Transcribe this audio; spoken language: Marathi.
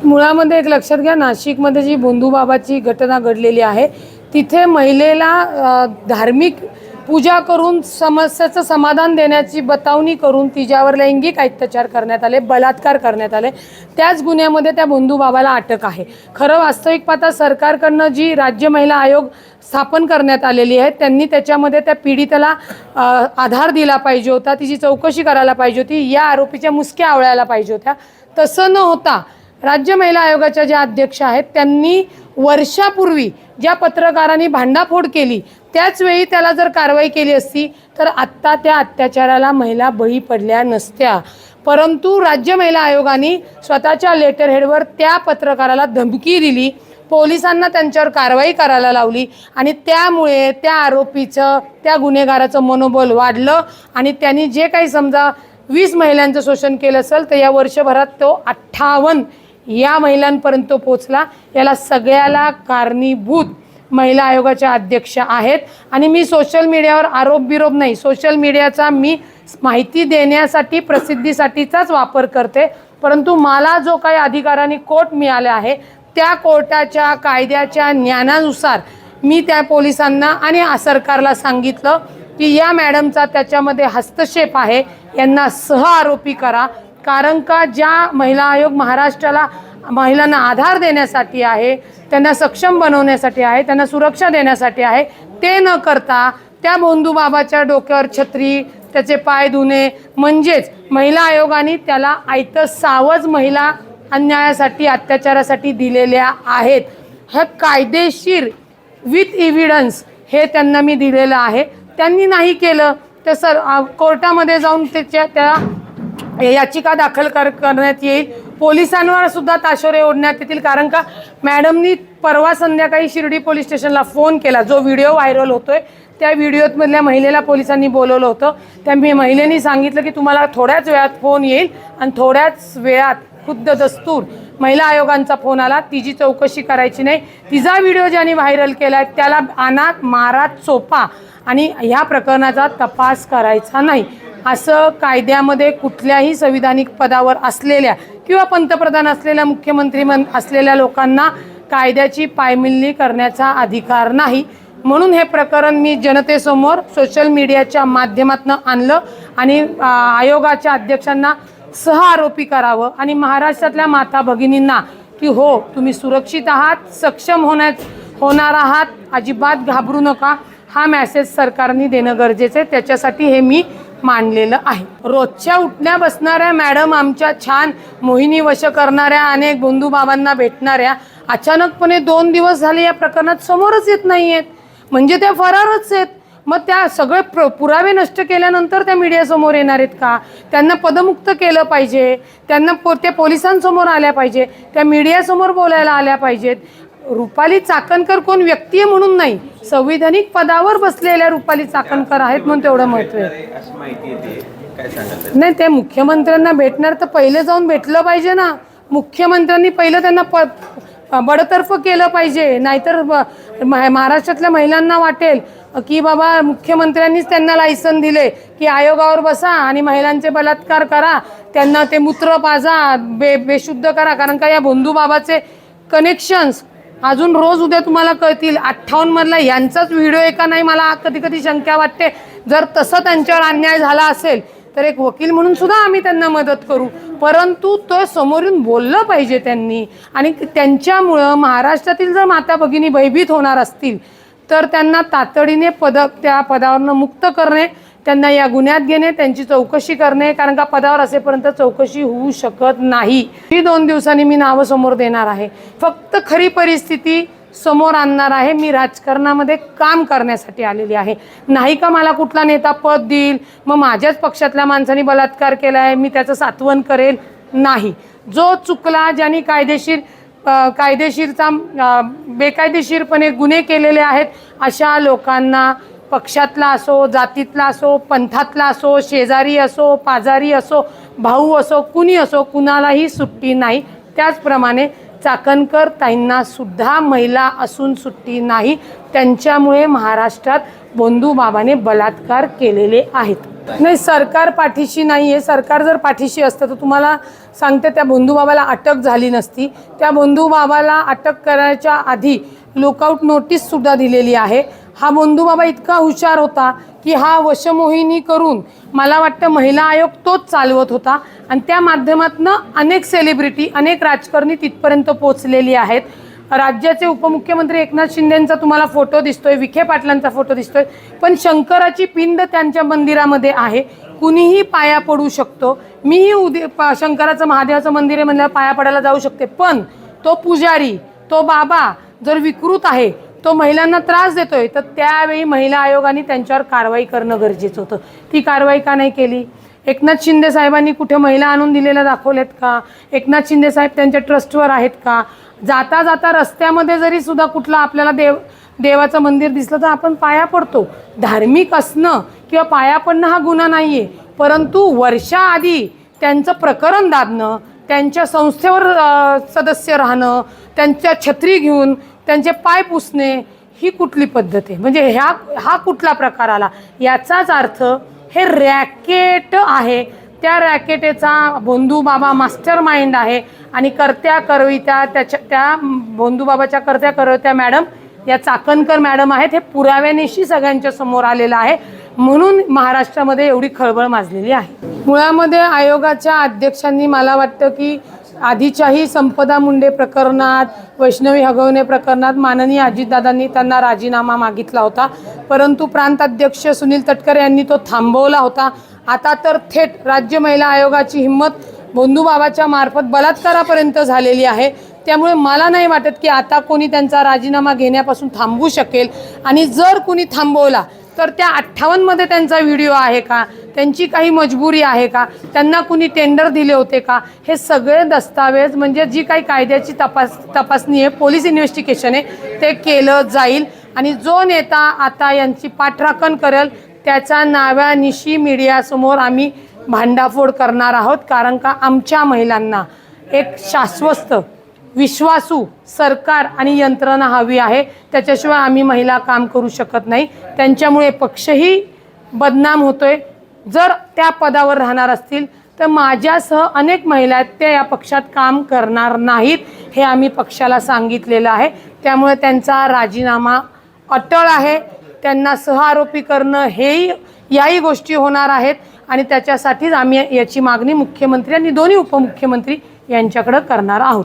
मुळामध्ये एक लक्षात घ्या, नाशिकमध्ये जी भोंदूबाबाची घटना घडलेली आहे तिथे महिलेला धार्मिक पूजा करून समस्येचं समाधान देण्याची बतावणी करून तिच्यावर लैंगिक अत्याचार करण्यात आले, बलात्कार करण्यात आले। त्याच गुन्ह्यामध्ये त्या भोंदूबाबाला अटक आहे। खरं वास्तविक पाहता सरकारकडनं जी राज्य महिला आयोग स्थापन करण्यात आलेली आहे त्यांनी त्याच्यामध्ये त्या पीडितेला आधार दिला पाहिजे होता, तिची चौकशी करायला पाहिजे होती, या आरोपीच्या मुसक्या आवळायला पाहिजे होत्या। तसं न होता राज्य महिला आयोगाच्या ज्या अध्यक्ष आहेत त्यांनी वर्षापूर्वी ज्या पत्रकारांनी भांडाफोड केली त्याच वेळी त्याला जर कारवाई केली असती तर आत्ता त्या अत्याचाराला महिला बळी पडल्या नसत्या। परंतु राज्य महिला आयोगाने स्वतःच्या लेटर हेडवर त्या पत्रकाराला धमकी दिली, पोलिसांना त्यांच्यावर कारवाई करायला लावली आणि त्यामुळे त्या आरोपीचं त्या गुन्हेगाराचं मनोबल वाढलं आणि त्यांनी जे काही समजा 20 महिलांचं शोषण केलं असेल तर या वर्षभरात तो 58 या महिलांपर्यंत पोहोचला। याला सगळ्याला कारणीभूत महिला आयोगाच्या अध्यक्ष आहेत आणि मी सोशल मीडियावर आरोप बिरोप नाही, सोशल मीडियाचा मी माहिती देण्यासाठी प्रसिद्धीसाठीचाच वापर करते। परंतु मला जो काही अधिकाराने कोर्ट मिळाले आहे त्या कोर्टाच्या कायद्याच्या ज्ञानानुसार मी त्या पोलिसांना आणि सरकारला सांगितलं की या मॅडमचा त्याच्यामध्ये हस्तक्षेप आहे, यांना सह आरोपी करा। कारण का ज्या महिला आयोग महाराष्ट्राला महिलांना आधार देण्यासाठी आहे, त्यांना सक्षम बनवण्यासाठी आहे, त्यांना सुरक्षा देण्यासाठी आहे, ते न करता त्या भोंदूबाबाच्या डोक्यावर छत्री, त्याचे पाय धुणे म्हणजेच महिला आयोगाने त्याला आयतं सावज महिला अन्यायासाठी अत्याचारासाठी दिलेल्या आहेत। हे कायदेशीर विथ एव्हिडन्स हे त्यांना मी दिलेलं आहे। त्यांनी नाही केलं तर कोर्टामध्ये जाऊन त्या याचिका दाखल करण्यात येईल, पोलिसांवर सुद्धा ताशोरे ओढण्यात येतील। कारण का मॅडमनी परवा संध्याकाळी शिर्डी पोलीस स्टेशनला फोन केला, जो व्हिडिओ व्हायरल होतोय त्या व्हिडिओमधल्या महिलेला पोलिसांनी बोलवलं होतं। त्या महिलेने सांगितलं की तुम्हाला थोड्याच वेळात फोन येईल आणि थोड्याच वेळात खुद्द दस्तूर महिला आयोगांचा फोन आला, तिची चौकशी करायची नाही, तिचा व्हिडिओ ज्याने व्हायरल केला त्याला अनाथ मारात चोपा आणि ह्या प्रकरणाचा तपास करायचा नाही असं कायद्यामध्ये कुठल्याही संविधानिक पदावर असलेल्या किंवा पंतप्रधान असलेल्या मुख्यमंत्री असलेल्या लोकांना कायद्याची पायमिल्ली करण्याचा अधिकार नाही। म्हणून हे प्रकरण मी जनतेसमोर सोशल मीडियाच्या माध्यमातून आणलं आणि आयोगाच्या अध्यक्षांना सह आरोपी करावं आणि महाराष्ट्रातल्या माता भगिनींना की हो तुम्ही सुरक्षित आहात, सक्षम होणार आहात, अजिबात घाबरू नका, हा मेसेज सरकारने देणं गरजेचं आहे। त्याच्यासाठी हे मी मांडलेलं आहे। रोजच्या उठण्या बसणाऱ्या मॅडम, आमच्या छान मोहिनी वश करणाऱ्या, अनेक भोंदूबाबांना भेटणाऱ्या अचानकपणे 2 दिवस झाले या प्रकरणात समोरच येत नाही आहेत, म्हणजे त्या फरारच आहेत। मग त्या सगळे पुरावे नष्ट केल्यानंतर त्या मीडियासमोर येणार आहेत का? त्यांना पदमुक्त केलं पाहिजे, त्यांना त्या पोलिसांसमोर आल्या पाहिजे, त्या मीडियासमोर बोलायला आल्या पाहिजेत। रुपाली चाकणकर कोण व्यक्ती आहे म्हणून नाही, संविधानिक पदावर बसलेल्या रुपाली चाकणकर आहेत म्हणून तेवढं महत्त्व आहे। नाही, ते मुख्यमंत्र्यांना भेटणार तर पहिले जाऊन भेटलं पाहिजे ना, मुख्यमंत्र्यांनी पहिलं त्यांना बडतर्फ केलं पाहिजे। नाहीतर महाराष्ट्रातल्या महिलांना वाटेल की बाबा मुख्यमंत्र्यांनीच त्यांना लायसन दिले की आयोगावर बसा आणि महिलांचे बलात्कार करा, त्यांना ते मूत्र पाजा, बेशुद्ध करा। कारण का या भोंदूबाबाचे कनेक्शन्स अजून रोज उद्या तुम्हाला कळतील। 58 मधला यांचाच व्हिडिओ आहे का नाही मला कधी कधी शंका वाटते। जर तसं त्यांच्यावर अन्याय झाला असेल तर एक वकील म्हणून सुद्धा आम्ही त्यांना मदत करू, परंतु तो समोरून बोललं पाहिजे त्यांनी। आणि त्यांच्यामुळं महाराष्ट्रातील जर माता भगिनी भयभीत होणार असतील तर त्यांना तातडीने त्या पदावरनं मुक्त करणे, त्यांना या गुन्ह्यात घेणे, त्यांची चौकशी करणे। कारण का पदावर असेपर्यंत चौकशी होऊ शकत नाही। 2 दिवसांनी मी नावं समोर देणार आहे, फक्त खरी परिस्थिती समोर आणणार आहे। मी राजकारणामध्ये काम करण्यासाठी आलेली आहे, नाही का मला कुठला नेता पद देईल मग माझ्याच पक्षातल्या माणसांनी बलात्कार केला आहे मी त्याचं सात्वन करेल, नाही। जो चुकला, ज्यांनी बेकायदेशीरपणे गुन्हे केलेले आहेत अशा लोकांना पक्षातला असो, जातीतला असो, पंथातला असो, शेजारी असो, पाजारी असो, भाऊ असो, कुणी असो, कुणालाही सुट्टी नाही। त्याचप्रमाणे चाकणकर ताईंना सुद्धा महिला असून सुट्टी नाही, त्यांच्यामुळे महाराष्ट्रात भोंदूबाबाने बलात्कार केलेले आहेत। नाही, सरकार पाठीशी नाही आहे. सरकार जर पाठीशी असतं तर तुम्हाला सांगते त्या बंधूबाबाला अटक झाली नसती. त्या बंधूबाबाला अटक करायच्या आधी लुकआउट नोटीससुद्धा दिलेली आहे. हा बंधूबाबा इतका हुशार होता की हा वशमोहिनी करून मला वाटतं महिला आयोग तोच चालवत होता आणि त्या माध्यमातून अनेक सेलिब्रिटी, अनेक राजकारणी तिथपर्यंत पोचलेली आहेत. राज्याचे उपमुख्यमंत्री एकनाथ शिंदेंचा तुम्हाला फोटो दिसतोय, विखे पाटलांचा फोटो दिसतोय, पण शंकराची पिंड त्यांच्या मंदिरामध्ये आहे. कुणीही पाया पडू शकतो. मीही शंकराचं महादेवाचं मंदिर आहे म्हणल्यावर पाया पडायला जाऊ शकते, पण तो पुजारी, तो बाबा जर विकृत आहे, तो महिलांना त्रास देतोय, तर त्यावेळी महिला आयोगाने त्यांच्यावर कारवाई करणं गरजेचं होतं. ती कारवाई का नाही केली? एकनाथ शिंदे साहेबांनी कुठे महिला आणून दिलेल्या दाखवल्यात का? एकनाथ शिंदे साहेब त्यांच्या ट्रस्टवर आहेत का? जाता जाता रस्त्यामध्ये जरी सुद्धा कुठला आपल्याला देवाचं मंदिर दिसलं तर आपण पाया पडतो. धार्मिक असणं किंवा पाया पडणं हा गुन्हा नाही आहे, परंतु वर्षाआधी त्यांचं प्रकरण दाबणं, त्यांच्या संस्थेवर सदस्य राहणं, त्यांच्या छत्री घेऊन त्यांचे पाय पुसणे ही कुठली पद्धत आहे? म्हणजे हा कुठला प्रकार आला? याचाच अर्थ हे रॅकेट आहे. त्या रॅकेटेचा बंधूबाबा मास्टर माइंड आहे आणि कर्त्या करवित्या त्या बंधूबाबाच्या कर्त्या करवित्या मॅडम या चाकणकर मॅडम आहेत. हे पुराव्यानिशी सगळ्यांच्या समोर आलेलं आहे, म्हणून महाराष्ट्रामध्ये एवढी खळबळ माजलेली आहे. मुळामध्ये आयोगाच्या अध्यक्षांनी मला वाटतं की आधीच्याही संपदा मुंडे प्रकरणात, वैष्णवी हगवणे प्रकरणात माननीय अजितदादांनी त्यांना राजीनामा मागितला होता, परंतु प्रांत अध्यक्ष सुनील तटकरे यांनी तो थांबवला होता. आता तर थेट राज्य महिला आयोगाची हिंमत बंधूबाबाच्या मार्फत बलात्कारापर्यंत झालेली आहे. त्यामुळे मला नाही वाटत की आता कोणी त्यांचा राजीनामा घेण्यापासून थांबवू शकेल. आणि जर कोणी थांबवला तर त्या 58मध्ये त्यांचा व्हिडिओ आहे का? त्यांची काही मजबुरी आहे का? त्यांना कुणी टेंडर दिले होते का? हे सगळे दस्तावेज म्हणजे जी काही कायद्याची तपासणी आहे, पोलीस इन्व्हेस्टिगेशन आहे, ते केलं जाईल. आणि जो नेता आता यांची पाठराखण करेल त्याच्या नावानिशी मीडियासमोर आम्ही भांडाफोड करणार आहोत. कारण का आमच्या महिलांना एक शाश्वत विश्वासू सरकार आणि यंत्रणा हवी आहे. त्याच्याशिवाय आम्ही महिला काम करू शकत नाही. त्यांच्यामुळे पक्षही बदनाम होतोय. जर त्या पदावर राहणार असतील तर माझ्यासह अनेक महिला आहेत त्या या पक्षात काम करणार नाहीत, हे आम्ही पक्षाला सांगितलेलं आहे. त्यामुळे त्यांचा राजीनामा अटळ आहे. त्यांना सहआरोपी करणं हेही याही गोष्टी होणार आहेत आणि त्याच्यासाठीच आम्ही याची मागणी मुख्यमंत्री आणि दोन्ही उपमुख्यमंत्री यांच्याकडे करणार आहोत.